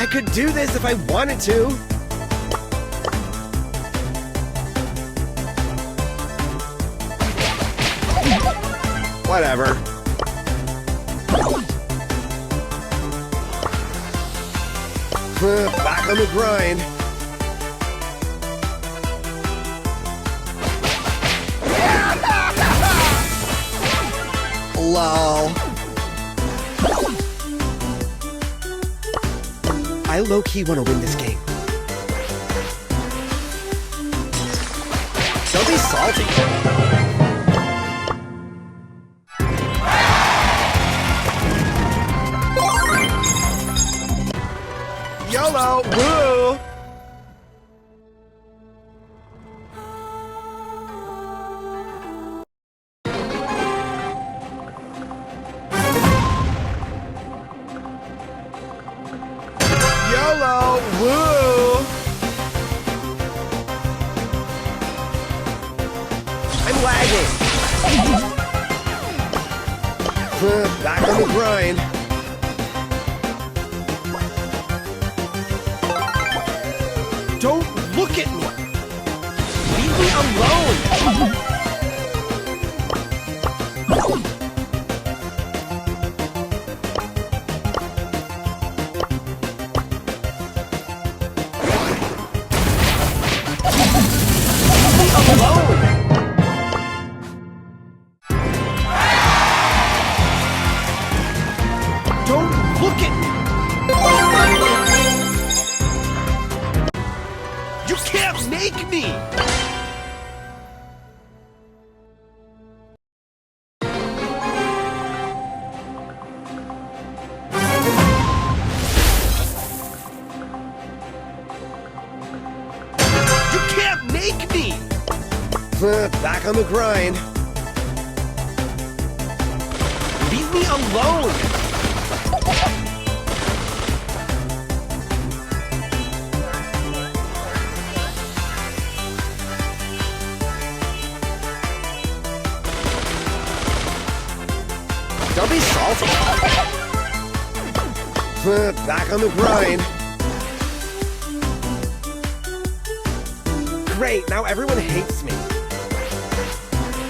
I could do this if I wanted to. Whatever. Back on the grind. Lol. I low-key want to win this game. Don't be salty. YOLO! Woo! YOLO! Woo! I'm lagging. Back on the grind. Don't look at me! Leave me alone! Don't look at me! You can't make me! You can't make me! Back on the grind. Leave me alone! Don't be salty. Back on the grind. Great, now everyone hates me.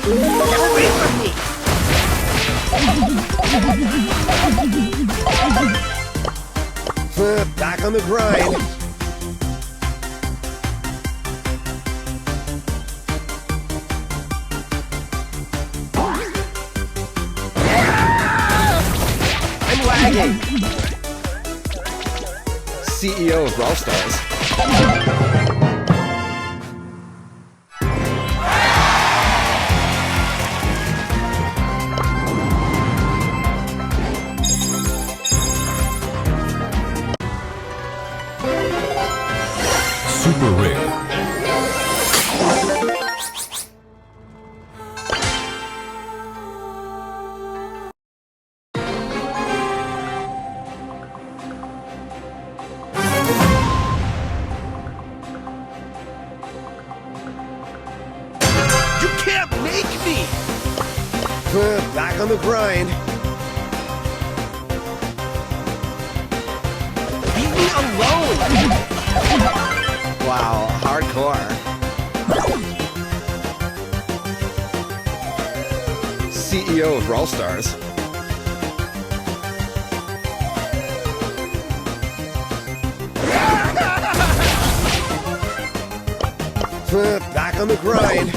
Get away from me! Back on the grind. I'm lagging. CEO of Brawl Stars. Super rare. You can't make me! Back on the grind. Leave me alone! Wow, hardcore. CEO of Brawl Stars. Back on the grind.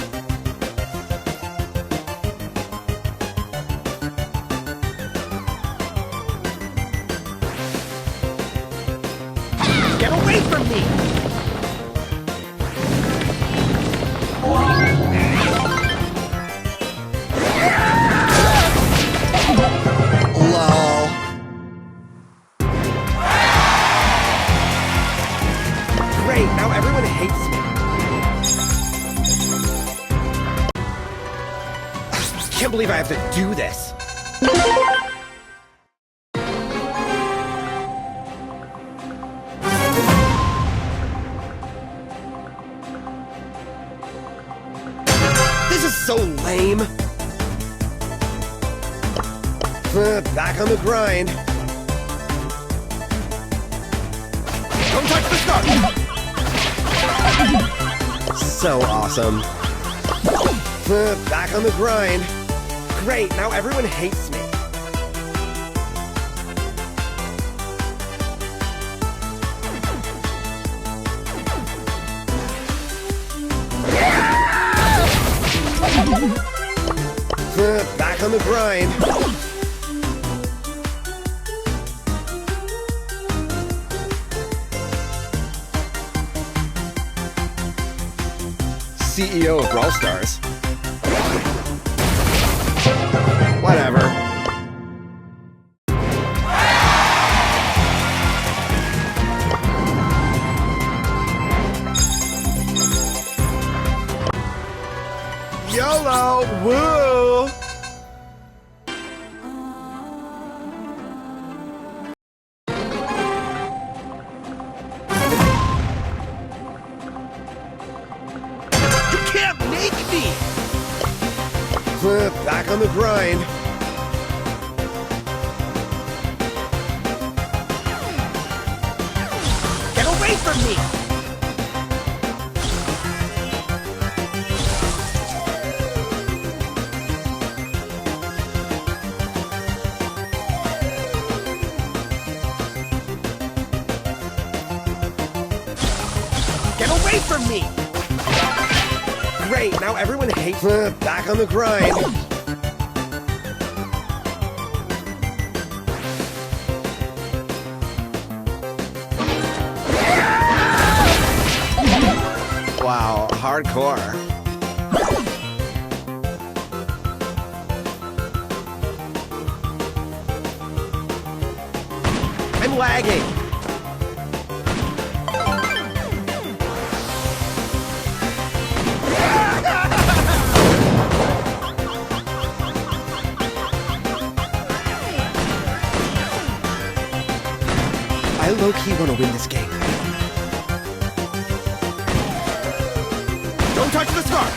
Get away from me! Lol. Great, now everyone hates me. I can't believe I have to do this. This is so lame. Back on the grind. So awesome. Back on the grind. Great, now everyone hates me. Back on the grind. CEO of Brawl Stars. Whatever. YOLO! Woo! Can't make me! Back on the grind. Get away from me! Get away from me! Great, now everyone hates me. Back on the grind. Wow, hardcore. I'm lagging. I low-key want to win this game. Don't touch the scar!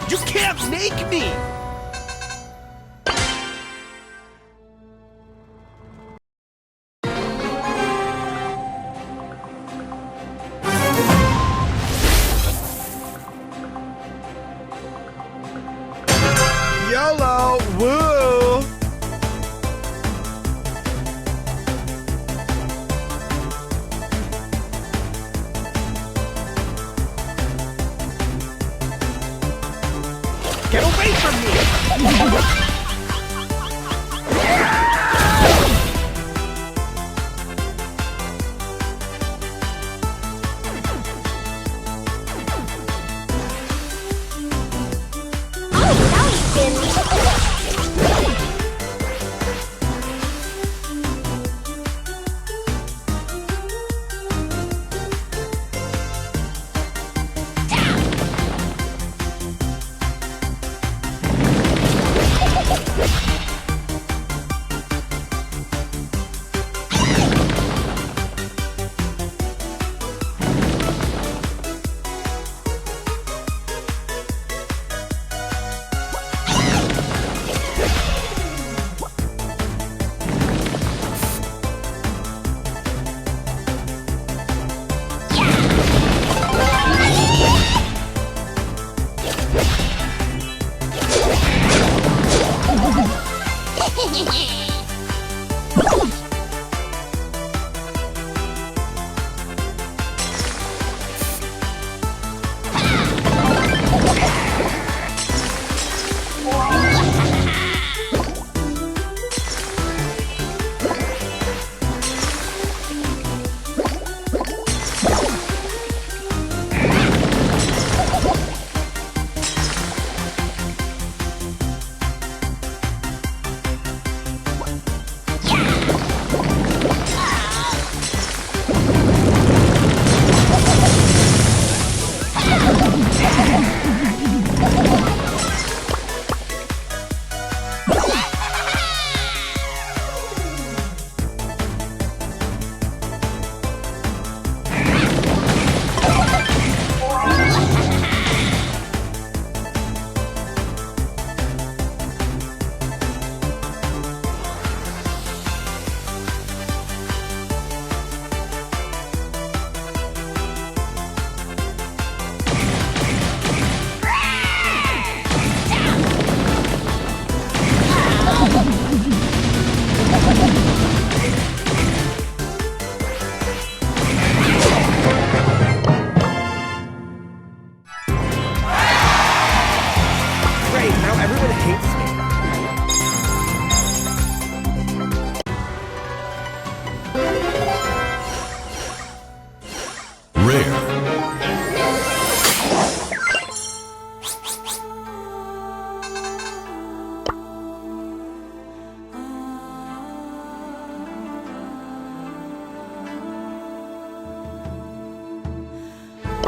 You can't make me! YOLO! Woo! Get away from me!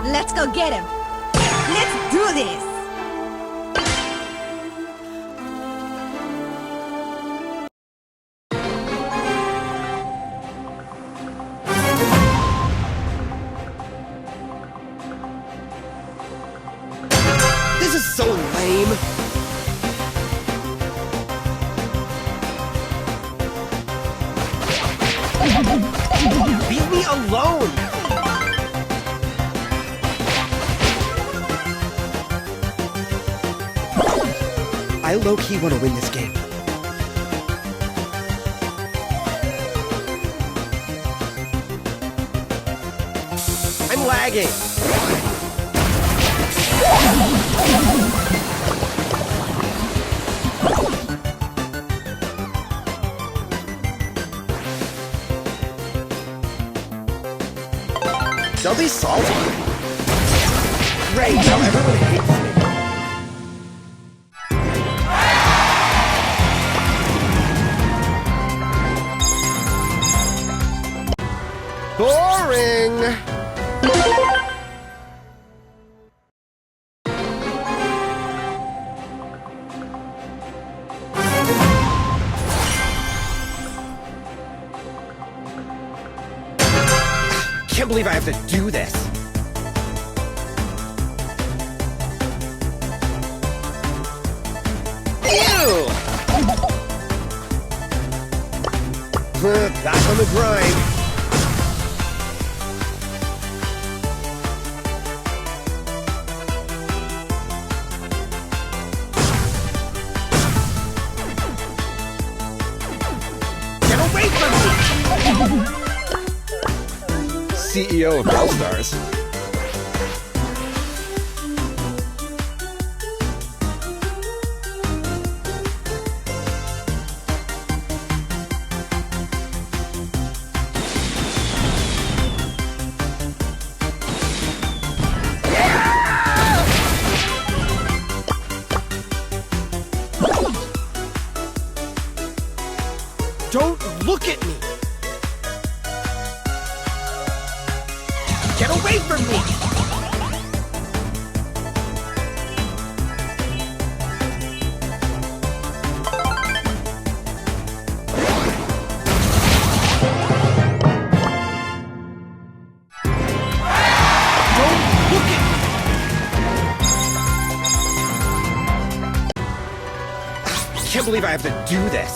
Let's go get him. Let's do this. This is so lame. Leave me alone! I low-key want to win this game. I'm lagging. Don't be salty. Great, now everyone hates me. Boring! Can't believe I have to do this. Ew! Back on the grind. Get away from me! CEO of Brawl Stars. Don't look at me! Get away from me! Don't look at me! Can't believe I have to do this.